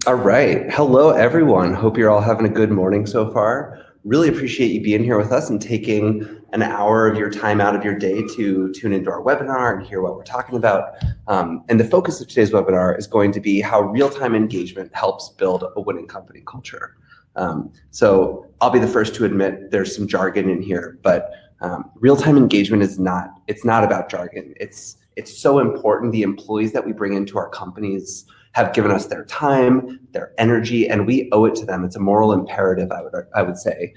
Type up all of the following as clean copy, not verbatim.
All right. Hello, everyone. Hope you're all having a good morning so far. Really appreciate you being here with us and taking an hour of your time out of your day to tune into our webinar and hear what we're talking about. And the focus of today's webinar is going to be how real-time engagement helps build a winning company culture. So I'll be the first to admit there's some jargon in here, but real-time engagement is not about jargon. It's so important. The employees that we bring into our companies have given us their time, their energy, and we owe it to them. It's a moral imperative, I would say,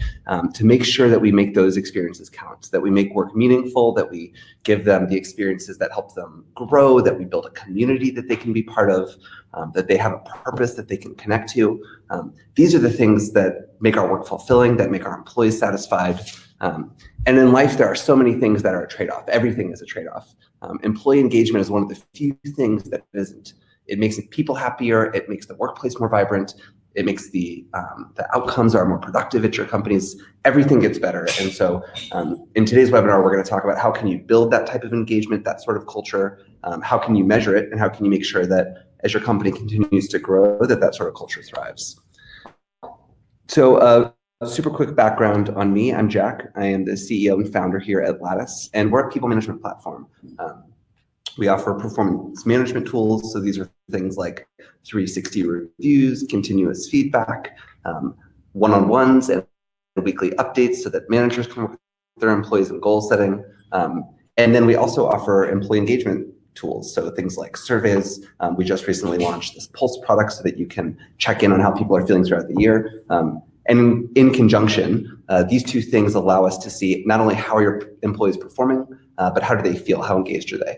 to make sure that we make those experiences count, that we make work meaningful, that we give them the experiences that help them grow, that we build a community that they can be part of, that they have a purpose that they can connect to. These are the things that make our work fulfilling, that make our employees satisfied. And in life, there are so many things that are a trade-off. Everything is a trade-off. Employee engagement is one of the few things that isn't. It makes people happier. It makes the workplace more vibrant. It makes the outcomes are more productive at your companies. Everything gets better. And so in today's webinar, we're going to talk about how can you build that type of engagement, that sort of culture, how can you measure it, and how can you make sure that as your company continues to grow, that sort of culture thrives. So a super quick background on me. I'm Jack. I am the CEO and founder here at Lattice, and we're a people management platform. We offer performance management tools. So these are things like 360 reviews, continuous feedback, one-on-ones, and weekly updates so that managers can work with their employees in goal setting. And then we also offer employee engagement tools. So things like surveys. We just recently launched this Pulse product so that you can check in on how people are feeling throughout the year. And in conjunction, these two things allow us to see not only how are your employees performing, but how do they feel, how engaged are they?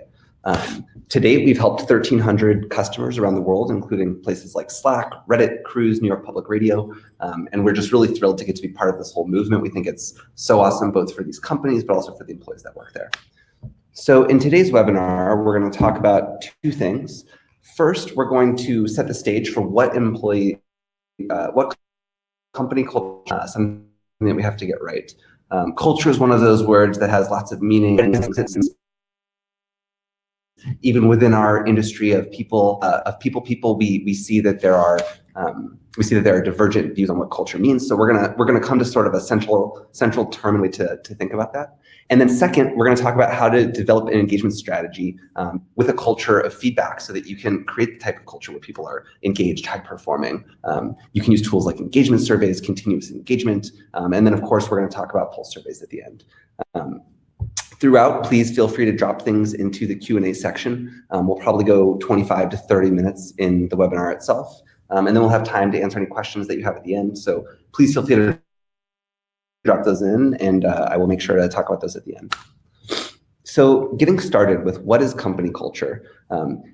To date, we've helped 1,300 customers around the world, including places like Slack, Reddit, Cruise, New York Public Radio, and we're just really thrilled to get to be part of this whole movement. We think it's so awesome, both for these companies, but also for the employees that work there. So in today's webinar, we're going to talk about two things. First, we're going to set the stage for what company culture, something that we have to get right. Culture is one of those words that has lots of meaning. Even within our industry of people, we see that there are divergent views on what culture means. So we're gonna come to sort of a central term and way to think about that. And then second, we're gonna talk about how to develop an engagement strategy with a culture of feedback so that you can create the type of culture where people are engaged, high performing. You can use tools like engagement surveys, continuous engagement, and then of course we're gonna talk about pulse surveys at the end. Throughout, please feel free to drop things into the Q&A section. We'll probably go 25 to 30 minutes in the webinar itself, and then we'll have time to answer any questions that you have at the end. So please feel free to drop those in, and I will make sure to talk about those at the end. So getting started with what is company culture?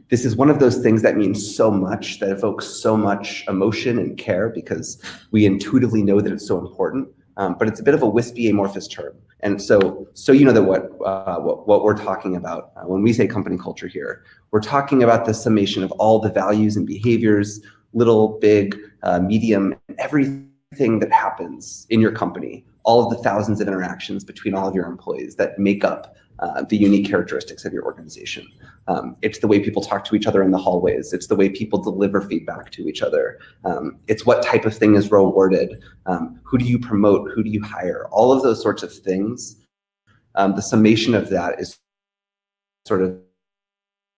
This is one of those things that means so much, that evokes so much emotion and care because we intuitively know that it's so important, but it's a bit of a wispy, amorphous term. And so you know that what we're talking about when we say company culture here, we're talking about the summation of all the values and behaviors, little, big, medium, everything that happens in your company, all of the thousands of interactions between all of your employees that make up the unique characteristics of your organization. It's the way people talk to each other in the hallways. It's the way people deliver feedback to each other. It's what type of thing is rewarded. Who do you promote? Who do you hire? All of those sorts of things. The summation of that is sort of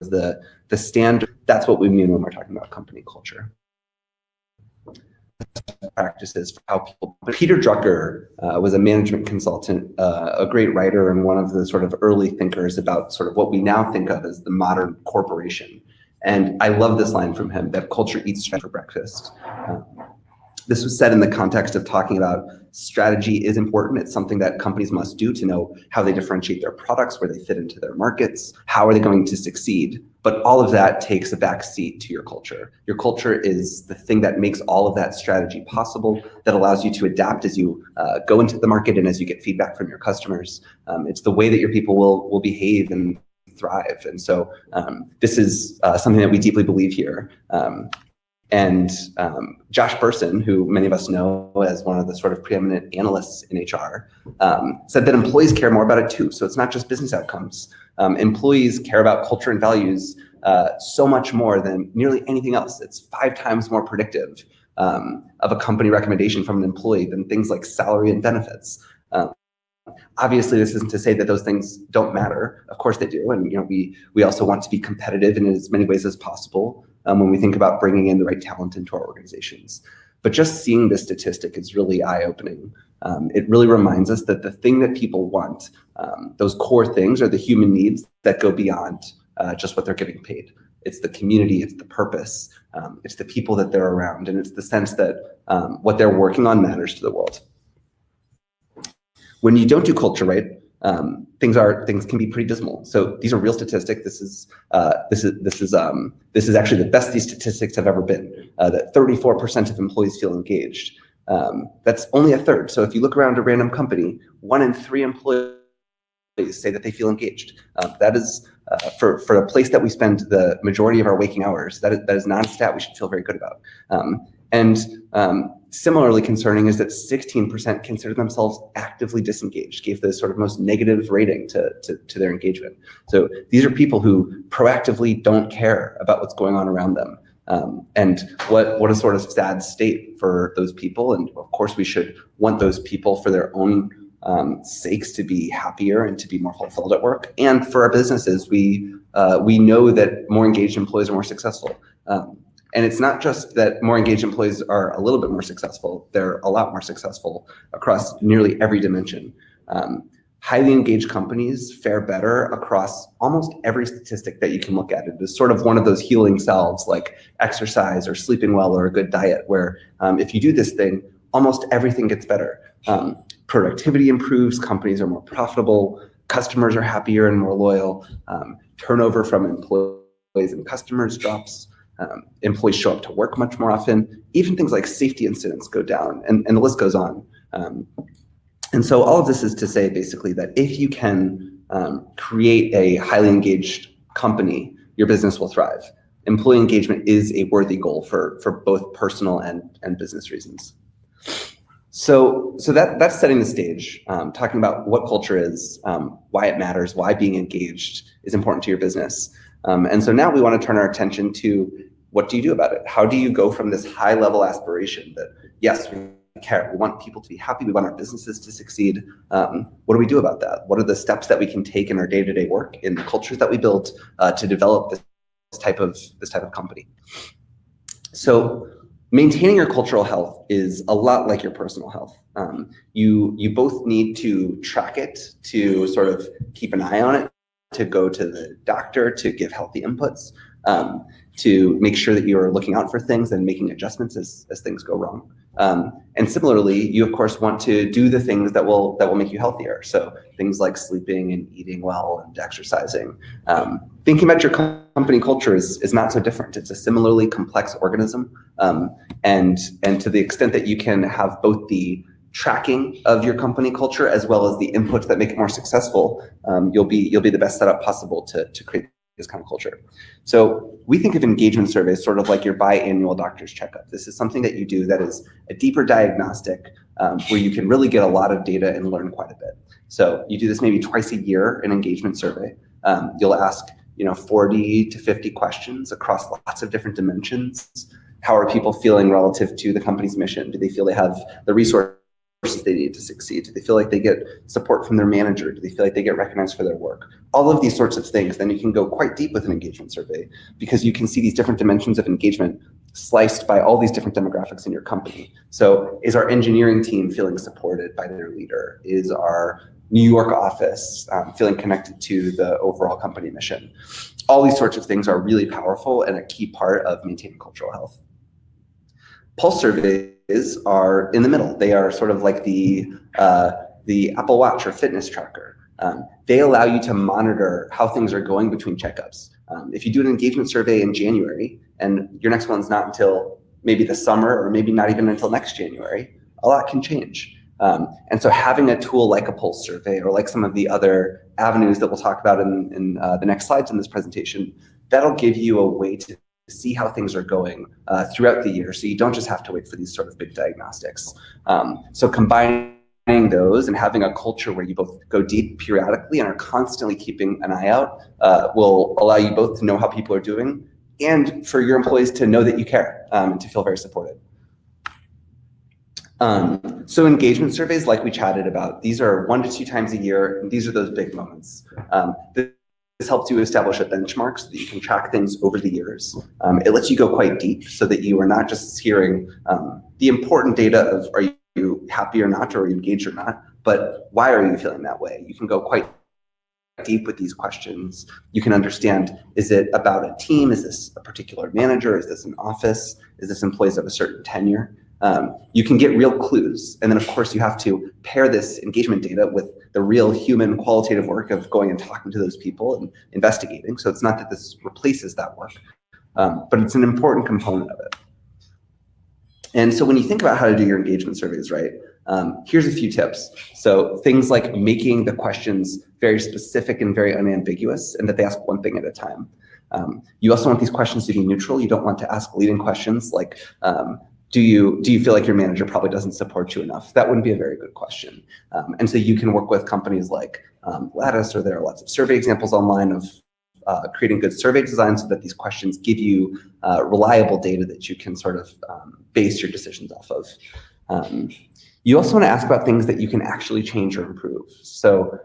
the standard. That's what we mean when we're talking about company culture. Practices for how people. Peter Drucker was a management consultant, a great writer, and one of the sort of early thinkers about sort of what we now think of as the modern corporation. And I love this line from him, that culture eats for breakfast. This was said in the context of talking about strategy is important. It's something that companies must do to know how they differentiate their products, where they fit into their markets, how are they going to succeed. But all of that takes a back seat to your culture. Your culture is the thing that makes all of that strategy possible, that allows you to adapt as you go into the market and as you get feedback from your customers. It's the way that your people will behave and thrive. And so this is something that we deeply believe here. And Josh Bersin, who many of us know as one of the sort of preeminent analysts in HR, said that employees care more about it too. So it's not just business outcomes. Employees care about culture and values so much more than nearly anything else. It's 5 times more predictive of a company recommendation from an employee than things like salary and benefits. Obviously, this isn't to say that those things don't matter. Of course they do, and we also want to be competitive in as many ways as possible when we think about bringing in the right talent into our organizations. But just seeing this statistic is really eye-opening. It really reminds us that the thing that people want, those core things, are the human needs that go beyond just what they're getting paid. It's the community, it's the purpose, it's the people that they're around, and it's the sense that what they're working on matters to the world. When you don't do culture right, things can be pretty dismal. So these are real statistics. This is actually the best these statistics have ever been. That 34% of employees feel engaged. That's only a third. So if you look around a random company, 1 in 3 employees say that they feel engaged. That is for a place that we spend the majority of our waking hours. That is not a stat we should feel very good about. Similarly concerning is that 16% consider themselves actively disengaged, gave the sort of most negative rating to their engagement. So these are people who proactively don't care about what's going on around them. And what a sort of sad state for those people. And of course we should want those people for their own sakes to be happier and to be more fulfilled at work. And for our businesses, we know that more engaged employees are more successful. And it's not just that more engaged employees are a little bit more successful, they're a lot more successful across nearly every dimension. Highly engaged companies fare better across almost every statistic that you can look at. It is sort of one of those healing salves like exercise or sleeping well or a good diet, where if you do this thing, almost everything gets better. Productivity improves, companies are more profitable, customers are happier and more loyal, turnover from employees and customers drops. Employees show up to work much more often. Even things like safety incidents go down, and the list goes on. And so all of this is to say basically that if you can create a highly engaged company, your business will thrive. Employee engagement is a worthy goal for both personal and business reasons. So that's setting the stage, talking about what culture is, why it matters, why being engaged is important to your business. And so now we want to turn our attention to what do you do about it? How do you go from this high level aspiration that, yes, we care, we want people to be happy, we want our businesses to succeed. What do we do about that? What are the steps that we can take in our day-to-day work, in the cultures that we build to develop this type of company? So maintaining your cultural health is a lot like your personal health. You both need to track it, to sort of keep an eye on it, to go to the doctor, to give healthy inputs, to make sure that you're looking out for things and making adjustments as things go wrong. And similarly, you of course want to do the things that will make you healthier. So things like sleeping and eating well and exercising. Thinking about your company culture is not so different. It's a similarly complex organism. And to the extent that you can have both the tracking of your company culture as well as the inputs that make it more successful, you'll be the best setup possible to create this kind of culture. So we think of engagement surveys sort of like your biannual doctor's checkup. This is something that you do that is a deeper diagnostic where you can really get a lot of data and learn quite a bit. So you do this maybe twice a year, an engagement survey. You'll ask 40 to 50 questions across lots of different dimensions. How are people feeling relative to the company's mission? Do they feel they have the resources they need to succeed? Do they feel like they get support from their manager? Do they feel like they get recognized for their work? All of these sorts of things. Then you can go quite deep with an engagement survey because you can see these different dimensions of engagement sliced by all these different demographics in your company. So is our engineering team feeling supported by their leader? Is our New York office feeling connected to the overall company mission? All these sorts of things are really powerful and a key part of maintaining cultural health. Pulse surveys are in the middle. They are sort of like the Apple Watch or fitness tracker. They allow you to monitor how things are going between checkups. If you do an engagement survey in January and your next one's not until maybe the summer or maybe not even until next January, a lot can change. And so having a tool like a pulse survey or like some of the other avenues that we'll talk about in the next slides in this presentation, that'll give you a way to see how things are going throughout the year, so you don't just have to wait for these sort of big diagnostics. So combining those and having a culture where you both go deep periodically and are constantly keeping an eye out will allow you both to know how people are doing and for your employees to know that you care and to feel very supported. So engagement surveys, like we chatted about, these are 1 to 2 times a year, and these are those big moments. This helps you establish a benchmark so that you can track things over the years. It lets you go quite deep so that you are not just hearing the important data of are you happy or not, or are you engaged or not, but why are you feeling that way? You can go quite deep with these questions. You can understand, is it about a team? Is this a particular manager? Is this an office? Is this employees of a certain tenure? You can get real clues. And then of course you have to pair this engagement data with the real human qualitative work of going and talking to those people and investigating. So it's not that this replaces that work, but it's an important component of it. And so when you think about how to do your engagement surveys, right, here's a few tips. So things like making the questions very specific and very unambiguous, and that they ask one thing at a time. You also want these questions to be neutral. You don't want to ask leading questions like, do you feel like your manager probably doesn't support you enough? That wouldn't be a very good question. And so you can work with companies like Lattice, or there are lots of survey examples online of creating good survey designs so that these questions give you reliable data that you can sort of base your decisions off of. You also want to ask about things that you can actually change or improve. So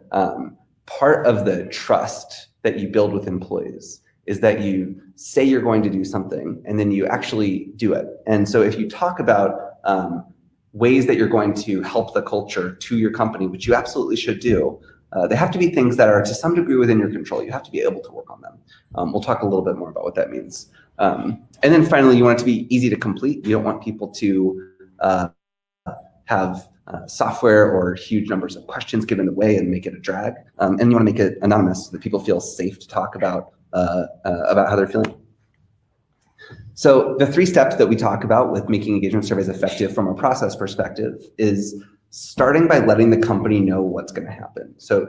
part of the trust that you build with employees is that you say you're going to do something and then you actually do it. And so if you talk about ways that you're going to help the culture to your company, which you absolutely should do, they have to be things that are to some degree within your control. You have to be able to work on them. We'll talk a little bit more about what that means. And then finally, you want it to be easy to complete. You don't want people to have software or huge numbers of questions given away and make it a drag. And you want to make it anonymous so that people feel safe to talk about how they're feeling. So the 3 steps that we talk about with making engagement surveys effective from a process perspective is starting by letting the company know what's going to happen. So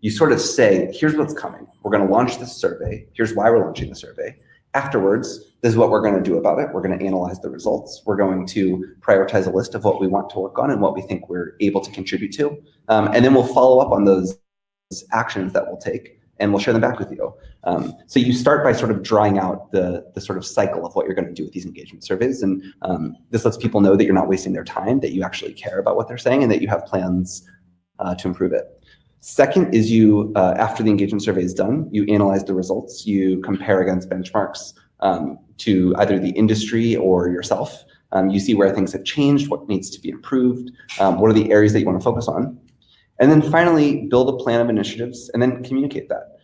you sort of say, here's what's coming. We're going to launch this survey. Here's why we're launching the survey. Afterwards, this is what we're going to do about it. We're going to analyze the results. We're going to prioritize a list of what we want to work on and what we think we're able to contribute to. And then we'll follow up on those actions that we'll take, and we'll share them back with you. So you start by sort of drawing out the sort of cycle of what you're going to do with these engagement surveys. And this lets people know that you're not wasting their time, that you actually care about what they're saying, and that you have plans to improve it. Second is you, after the engagement survey is done, you analyze the results. You compare against benchmarks to either the industry or yourself. You see where things have changed, what needs to be improved, what are the areas that you want to focus on. And then finally, build a plan of initiatives and then communicate that.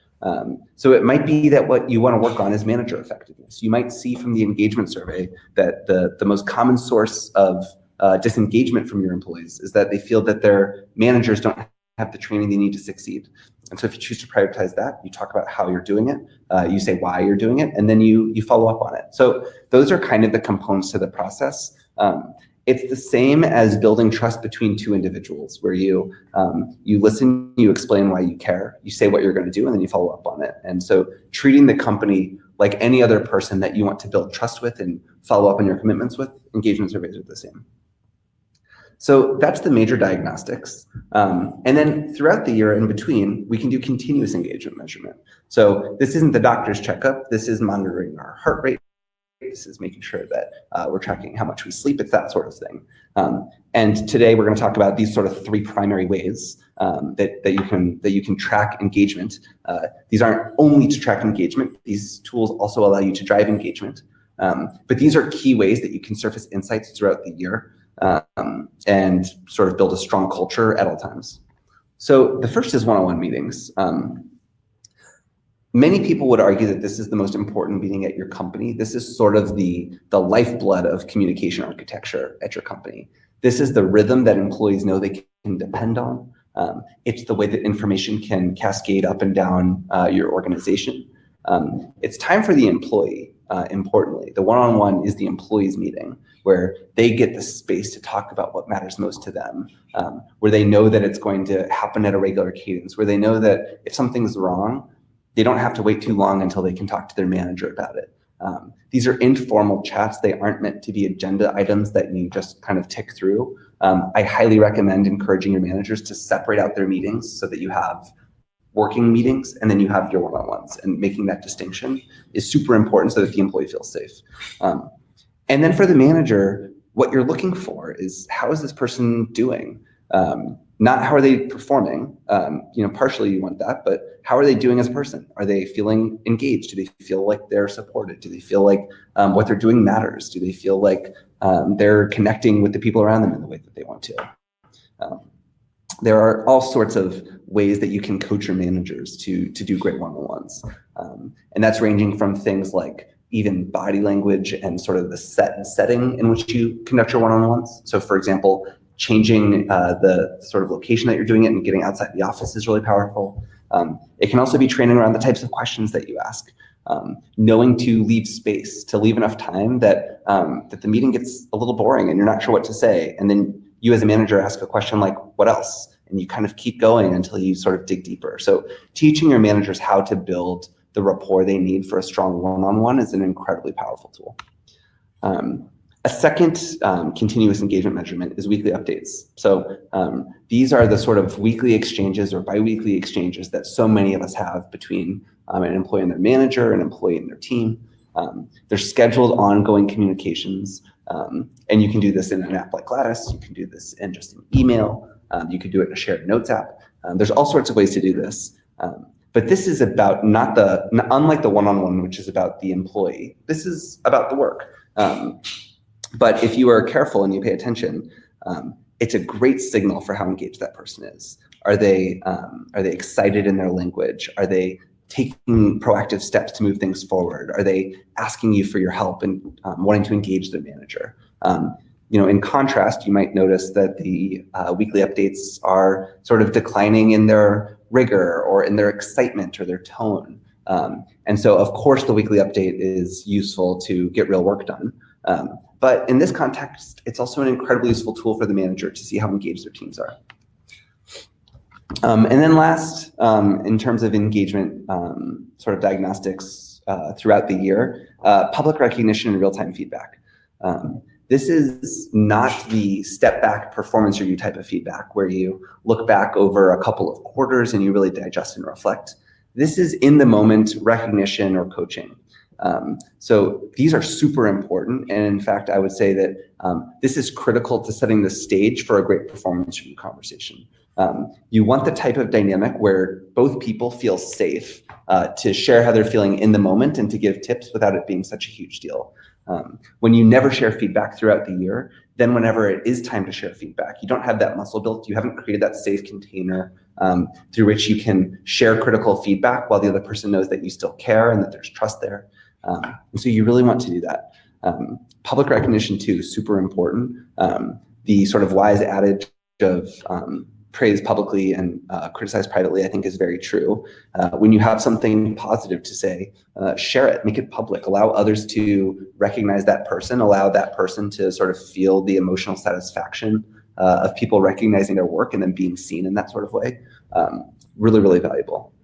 So it might be that what you want to work on is manager effectiveness. You might see from the engagement survey that the most common source of disengagement from your employees is that they feel that their managers don't have the training they need to succeed. And so if you choose to prioritize that, you talk about how you're doing it, you say why you're doing it, and then you follow up on it. So those are kind of the components to the process. It's the same as building trust between 2 individuals, where you listen, you explain why you care, you say what you're going to do, and then you follow up on it. And so treating the company like any other person that you want to build trust with and follow up on your commitments with, engagement surveys are the same. So that's the major diagnostics. And then throughout the year in between, we can do continuous engagement measurement. So this isn't the doctor's checkup. This is monitoring our heart rate. This is making sure that we're tracking how much we sleep. It's that sort of thing. And today we're going to talk about these sort of 3 primary ways that you can track engagement. These aren't only to track engagement. These tools also allow you to drive engagement. But these are key ways that you can surface insights throughout the year and sort of build a strong culture at all times. So the first is one-on-one meetings. Many people would argue that this is the most important meeting at your company. This is sort of the lifeblood of communication architecture at your company. This is the rhythm that employees know they can depend on. It's the way that information can cascade up and down your organization. It's time for the employee, importantly. The one-on-one is the employee's meeting, where they get the space to talk about what matters most to them, where they know that it's going to happen at a regular cadence, where they know that if something's wrong, they don't have to wait too long until they can talk to their manager about it. These are informal chats. They aren't meant to be agenda items that you just kind of tick through. I highly recommend encouraging your managers to separate out their meetings so that you have working meetings and then you have your one-on-ones, and making that distinction is super important so that the employee feels safe. And then for the manager, what you're looking for is, how is this person doing? Not how are they performing? Partially you want that, but how are they doing as a person? Are they feeling engaged? Do they feel like they're supported? Do they feel like what they're doing matters? Do they feel like they're connecting with the people around them in the way that they want to? There are all sorts of ways that you can coach your managers to do great one-on-ones. And that's ranging from things like even body language and sort of the setting in which you conduct your one-on-ones. So for example, changing the sort of location that you're doing it and getting outside the office is really powerful. It can also be training around the types of questions that you ask. Knowing to leave space, to leave enough time that that the meeting gets a little boring and you're not sure what to say. And then you as a manager ask a question like, what else? And you kind of keep going until you sort of dig deeper. So teaching your managers how to build the rapport they need for a strong one-on-one is an incredibly powerful tool. A second continuous engagement measurement is weekly updates. So these are the sort of weekly exchanges or biweekly exchanges that so many of us have between an employee and their manager, an employee and their team. They're scheduled ongoing communications, and you can do this in an app like Lattice. You can do this in just an email. You could do it in a shared notes app. There's all sorts of ways to do this. But this is about unlike the one-on-one, which is about the employee, this is about the work. But if you are careful and you pay attention, it's a great signal for how engaged that person is. Are they excited in their language? Are they taking proactive steps to move things forward? Are they asking you for your help and wanting to engage their manager? In contrast, you might notice that the weekly updates are sort of declining in their rigor or in their excitement or their tone. And so, of course, the weekly update is useful to get real work done. But in this context, it's also an incredibly useful tool for the manager to see how engaged their teams are. And then last, in terms of engagement sort of diagnostics throughout the year, public recognition and real-time feedback. This is not the step back performance review type of feedback where you look back over a couple of quarters and you really digest and reflect. This is in the moment recognition or coaching. So these are super important. And in fact, I would say that this is critical to setting the stage for a great performance review conversation. You want the type of dynamic where both people feel safe to share how they're feeling in the moment and to give tips without it being such a huge deal. When you never share feedback throughout the year, then whenever it is time to share feedback, you don't have that muscle built. You haven't created that safe container through which you can share critical feedback while the other person knows that you still care and that there's trust there. And so you really want to do that. Public recognition too, super important. The sort of wise adage of praise publicly and criticize privately, I think is very true. When you have something positive to say, share it, make it public, allow others to recognize that person, allow that person to sort of feel the emotional satisfaction of people recognizing their work and then being seen in that sort of way. Really, really valuable.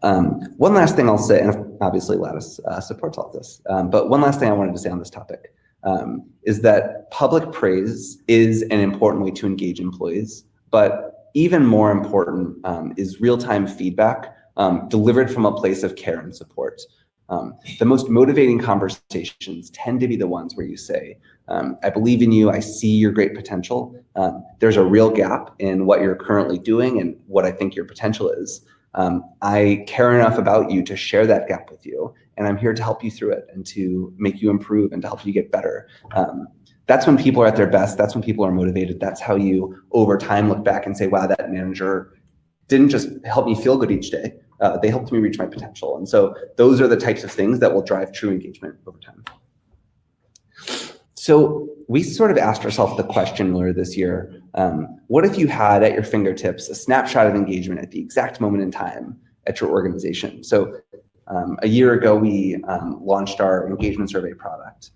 One last thing I'll say, and obviously Lattice supports all of this, but one last thing I wanted to say on this topic is that public praise is an important way to engage employees, but even more important is real-time feedback delivered from a place of care and support. The most motivating conversations tend to be the ones where you say, I believe in you, I see your great potential. There's a real gap in what you're currently doing and what I think your potential is. I care enough about you to share that gap with you, and I'm here to help you through it and to make you improve and to help you get better. That's when people are at their best. That's when people are motivated. That's how you, over time, look back and say, wow, that manager didn't just help me feel good each day. They helped me reach my potential. And so those are the types of things that will drive true engagement over time. So we sort of asked ourselves the question earlier this year, what if you had at your fingertips a snapshot of engagement at the exact moment in time at your organization? So a year ago, we launched our engagement survey product,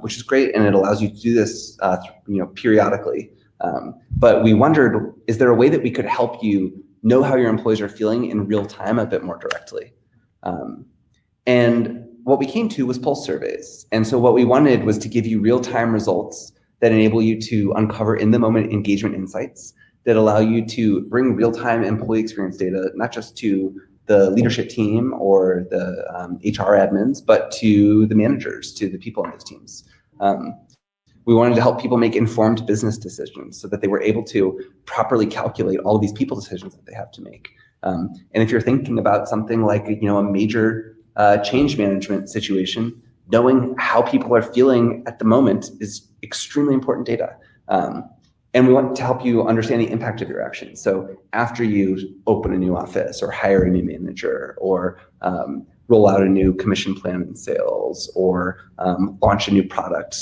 which is great, and it allows you to do this periodically. But we wondered, is there a way that we could help you know how your employees are feeling in real time a bit more directly? And what we came to was pulse surveys. And so what we wanted was to give you real-time results that that enable you to uncover in-the-moment engagement insights that allow you to bring real-time employee experience data, not just to the leadership team or the HR admins, but to the managers, to the people on those teams. We wanted to help people make informed business decisions so that they were able to properly calculate all of these people decisions that they have to make. And if you're thinking about something like a major change management situation, knowing how people are feeling at the moment is extremely important data. And we want to help you understand the impact of your actions. So after you open a new office or hire a new manager or roll out a new commission plan in sales or launch a new product,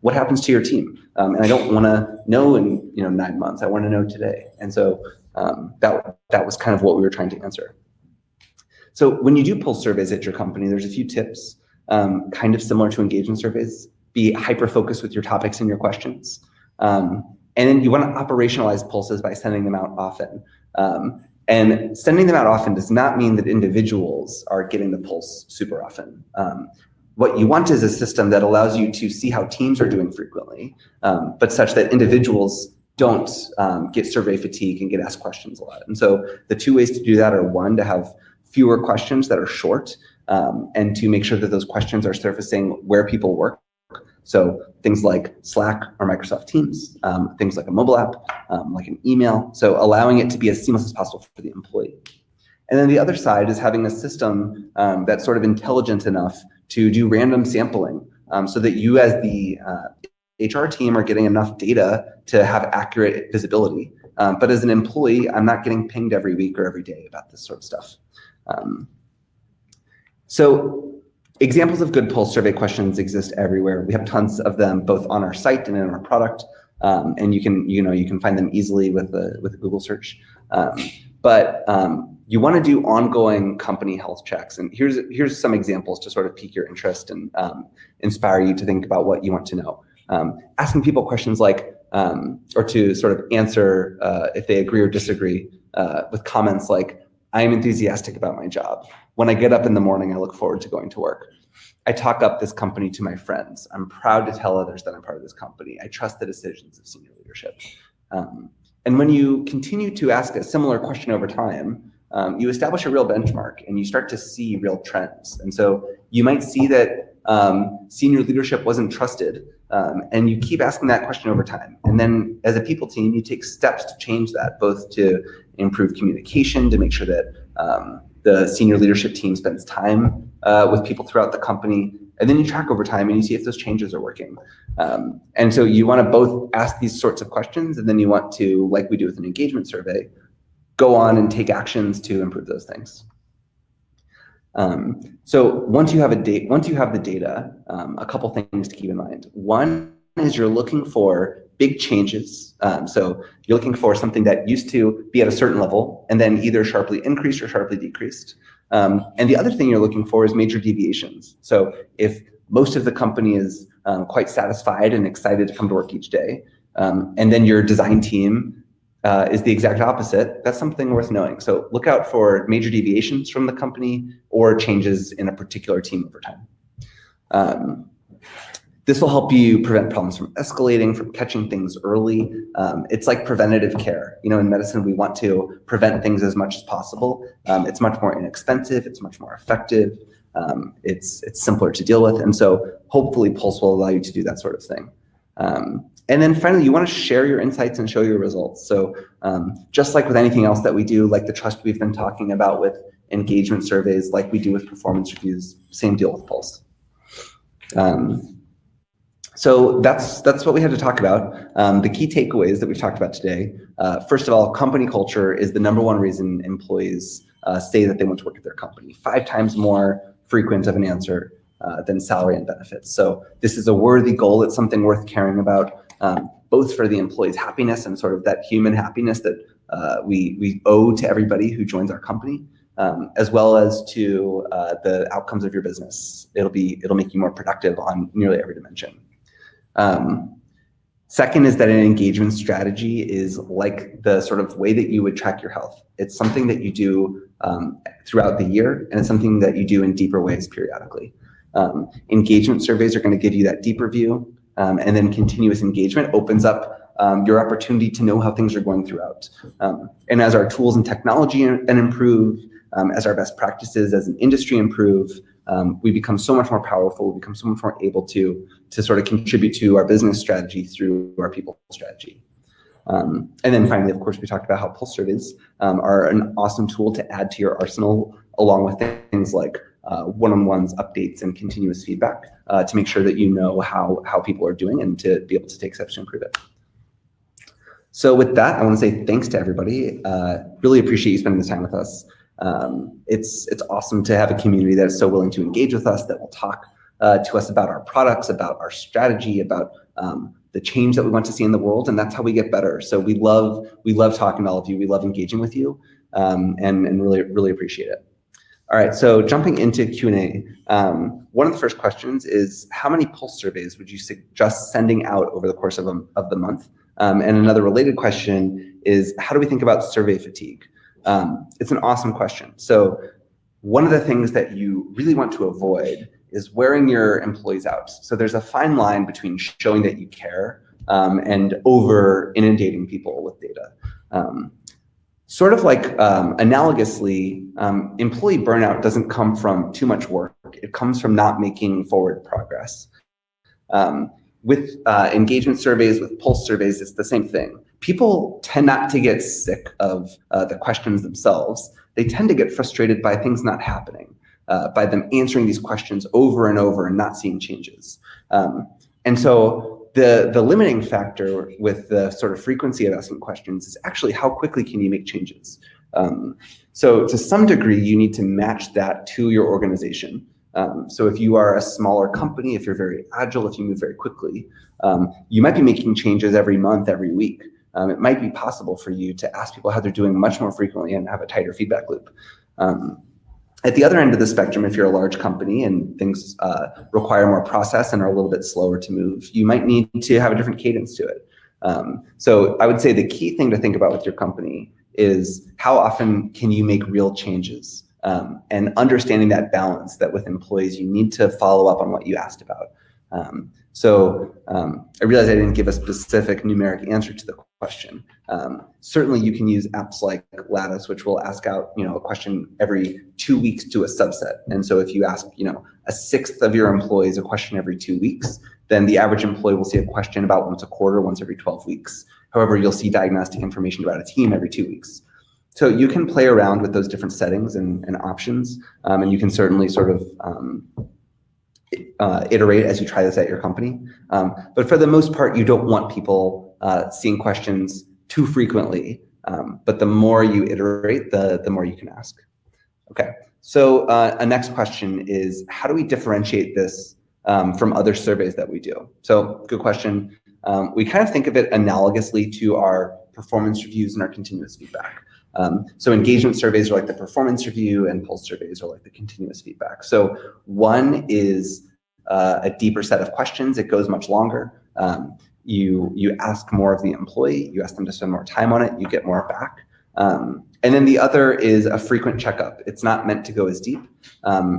what happens to your team? And I don't want to know in 9 months. I want to know today. And so that was kind of what we were trying to answer. So when you do pulse surveys at your company, there's a few tips, kind of similar to engagement surveys. Be hyper-focused with your topics and your questions. And then you want to operationalize pulses by sending them out often. And sending them out often does not mean that individuals are getting the pulse super often. What you want is a system that allows you to see how teams are doing frequently, but such that individuals don't get survey fatigue and get asked questions a lot. And so the two ways to do that are, one, to have fewer questions that are short, and to make sure that those questions are surfacing where people work. So things like Slack or Microsoft Teams, things like a mobile app, like an email. So allowing it to be as seamless as possible for the employee. And then the other side is having a system that's sort of intelligent enough to do random sampling, so that you as the HR team are getting enough data to have accurate visibility. But as an employee, I'm not getting pinged every week or every day about this sort of stuff. So examples of good pulse survey questions exist everywhere. We have tons of them, both on our site and in our product, and you can find them easily with a Google search. But you want to do ongoing company health checks, and here's some examples to sort of pique your interest and inspire you to think about what you want to know. Asking people questions like, or to sort of answer if they agree or disagree with comments like, I am enthusiastic about my job. When I get up in the morning, I look forward to going to work. I talk up this company to my friends. I'm proud to tell others that I'm part of this company. I trust the decisions of senior leadership. And when you continue to ask a similar question over time, you establish a real benchmark and you start to see real trends. And so you might see that senior leadership wasn't trusted, and you keep asking that question over time. And then as a people team, you take steps to change that, both to improve communication, to make sure that the senior leadership team spends time with people throughout the company. And then you track over time and you see if those changes are working. And so you want to both ask these sorts of questions, and then you want to, like we do with an engagement survey, go on and take actions to improve those things. So once you have the data, a couple things to keep in mind. One is you're looking for big changes. So you're looking for something that used to be at a certain level and then either sharply increased or sharply decreased. And the other thing you're looking for is major deviations. So if most of the company is quite satisfied and excited to come to work each day, and then your design team is the exact opposite, that's something worth knowing. So look out for major deviations from the company or changes in a particular team over time. This will help you prevent problems from escalating, from catching things early. It's like preventative care. In medicine, we want to prevent things as much as possible. It's much more inexpensive. It's much more effective. It's simpler to deal with. And so hopefully Pulse will allow you to do that sort of thing. And then finally, you want to share your insights and show your results. So just like with anything else that we do, like the trust we've been talking about with engagement surveys, like we do with performance reviews, same deal with Pulse. So that's what we had to talk about. The key takeaways that we've talked about today. First of all, company culture is the number one reason employees say that they want to work at their company. 5 times more frequent of an answer than salary and benefits. So this is a worthy goal. It's something worth caring about, both for the employee's happiness and sort of that human happiness that we owe to everybody who joins our company, as well as to the outcomes of your business. It'll make you more productive on nearly every dimension. Second is that an engagement strategy is like the sort of way that you would track your health. It's something that you do throughout the year, and it's something that you do in deeper ways periodically. Engagement surveys are going to give you that deeper view. And then continuous engagement opens up your opportunity to know how things are going throughout. And as our tools and technology improve, as our best practices as an industry improve, we become so much more powerful, we become so much more able to sort of contribute to our business strategy through our people strategy. And then finally, of course, we talked about how pulse surveys are an awesome tool to add to your arsenal, along with things like one-on-ones, updates, and continuous feedback to make sure that you know how people are doing and to be able to take steps to improve it. So with that, I want to say thanks to everybody. Really appreciate you spending the time with us. It's awesome to have a community that is so willing to engage with us, that will talk to us about our products, about our strategy, about the change that we want to see in the world, and that's how we get better. So we love talking to all of you. We love engaging with you, and really appreciate it. All right, so jumping into Q&A, one of the first questions is, how many pulse surveys would you suggest sending out over the course of the month? And another related question is, how do we think about survey fatigue? It's an awesome question. So one of the things that you really want to avoid is wearing your employees out. So there's a fine line between showing that you care and over inundating people with data. Sort of like analogously, employee burnout doesn't come from too much work. It comes from not making forward progress. With engagement surveys, with pulse surveys, it's the same thing. People tend not to get sick of the questions themselves. They tend to get frustrated by things not happening, by them answering these questions over and over and not seeing changes. And so the limiting factor with the sort of frequency of asking questions is actually how quickly can you make changes. So to some degree, you need to match that to your organization. So if you are a smaller company, if you're very agile, if you move very quickly, you might be making changes every month, every week. It might be possible for you to ask people how they're doing much more frequently and have a tighter feedback loop. At the other end of the spectrum, if you're a large company and things require more process and are a little bit slower to move, you might need to have a different cadence to it. So I would say the key thing to think about with your company is how often can you make real changes, and understanding that balance, that with employees, you need to follow up on what you asked about. I realize I didn't give a specific numeric answer to the question. Certainly you can use apps like Lattice, which will ask out, a question every 2 weeks to a subset. And so if you ask, a sixth of your employees a question every 2 weeks, then the average employee will see a question about once a quarter, once every 12 weeks. However, you'll see diagnostic information about a team every 2 weeks. So you can play around with those different settings and options, and you can certainly sort of iterate as you try this at your company. But for the most part, you don't want people seeing questions too frequently. But the more you iterate, the more you can ask. Okay, so a next question is, how do we differentiate this from other surveys that we do? So good question. We kind of think of it analogously to our performance reviews and our continuous feedback. So engagement surveys are like the performance review, and pulse surveys are like the continuous feedback. So one is a deeper set of questions. It goes much longer. You ask more of the employee, you ask them to spend more time on it, you get more back. And then the other is a frequent checkup. It's not meant to go as deep.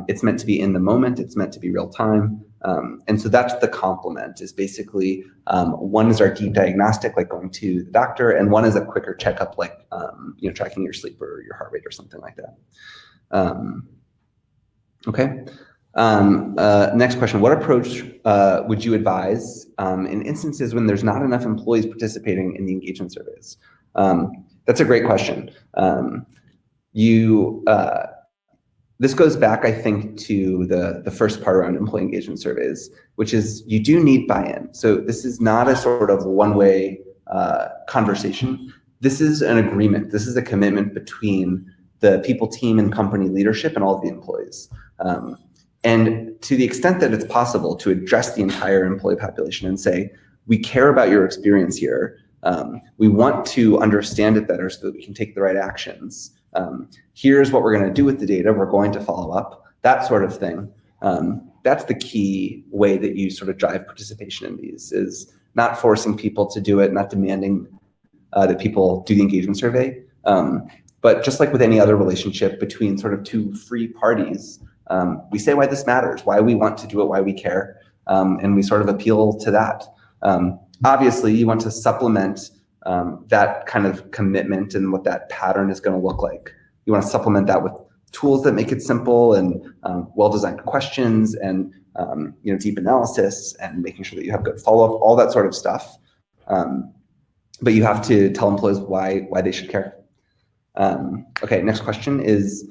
It's meant to be in the moment. It's meant to be real time. And so that's the complement, is basically one is our deep diagnostic, like going to the doctor, and one is a quicker checkup, like tracking your sleep or your heart rate or something like that. Okay. Next question, what approach would you advise in instances when there's not enough employees participating in the engagement surveys? That's a great question. This goes back, I think, to the first part around employee engagement surveys, which is you do need buy-in. So this is not a sort of one-way conversation. This is an agreement. This is a commitment between the people, team, and company leadership and all of the employees. And to the extent that it's possible to address the entire employee population and say, we care about your experience here. We want to understand it better so that we can take the right actions. Here's what we're going to do with the data. We're going to follow up, that sort of thing. That's the key way that you sort of drive participation in these, is not forcing people to do it, not demanding that people do the engagement survey. But just like with any other relationship between sort of two free parties, we say why this matters, why we want to do it, why we care. and we sort of appeal to that. Obviously, you want to supplement that kind of commitment and what that pattern is going to look like. You want to supplement that with tools that make it simple and well-designed questions and deep analysis and making sure that you have good follow-up, all that sort of stuff. But you have to tell employees why they should care. Okay, next question is,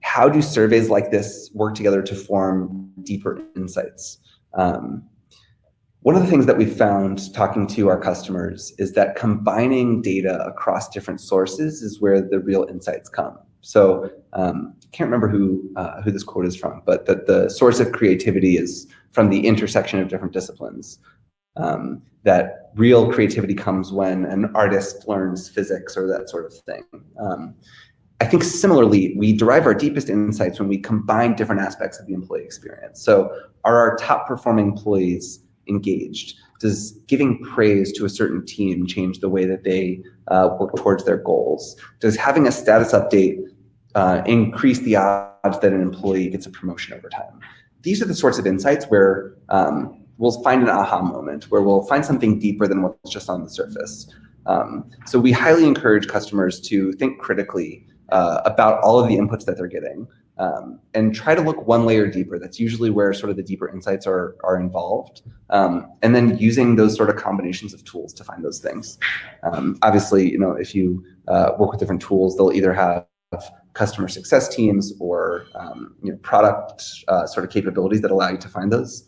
how do surveys like this work together to form deeper insights? One of the things that we found talking to our customers is that combining data across different sources is where the real insights come. So I can't remember who this quote is from, but that the source of creativity is from the intersection of different disciplines. That real creativity comes when an artist learns physics or that sort of thing. I think similarly, we derive our deepest insights when we combine different aspects of the employee experience. So are our top performing employees engaged? Does giving praise to a certain team change the way that they work towards their goals? Does having a status update increase the odds that an employee gets a promotion over time? These are the sorts of insights where we'll find an aha moment, where we'll find something deeper than what's just on the surface. So we highly encourage customers to think critically about all of the inputs that they're getting and try to look one layer deeper. That's usually where sort of the deeper insights are involved. And then using those sort of combinations of tools to find those things. Obviously, if you work with different tools, they'll either have customer success teams or product sort of capabilities that allow you to find those.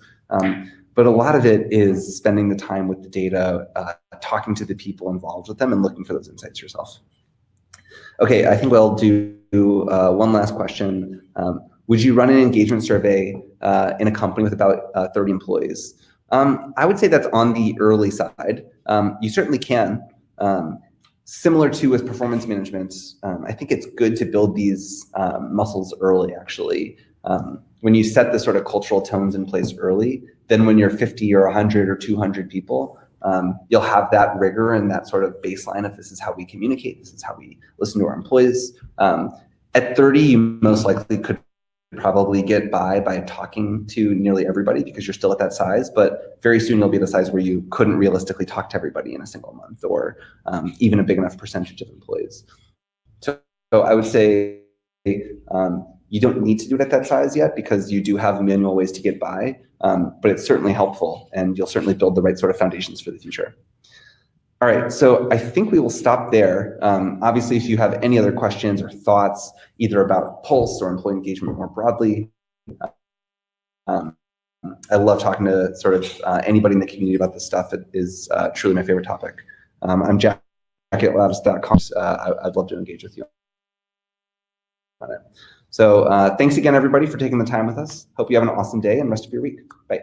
But a lot of it is spending the time with the data, talking to the people involved with them and looking for those insights yourself. Okay, I think we'll do one last question. Would you run an engagement survey in a company with about 30 employees? I would say that's on the early side. You certainly can. Similar to with performance management, I think it's good to build these muscles early, actually. When you set the sort of cultural tones in place early, then when you're 50 or 100 or 200 people, you'll have that rigor and that sort of baseline of this is how we communicate, this is how we listen to our employees. At 30, you most likely could probably get by talking to nearly everybody because you're still at that size, but very soon you'll be at the size where you couldn't realistically talk to everybody in a single month or even a big enough percentage of employees. So I would say you don't need to do it at that size yet because you do have manual ways to get by, but it's certainly helpful and you'll certainly build the right sort of foundations for the future. All right, so I think we will stop there. Obviously, if you have any other questions or thoughts, either about Pulse or employee engagement more broadly, I love talking to sort of anybody in the community about this stuff. It is truly my favorite topic. I'm Jack at Lattice.com. I'd love to engage with you on it. So thanks again, everybody, for taking the time with us. Hope you have an awesome day and rest of your week. Bye.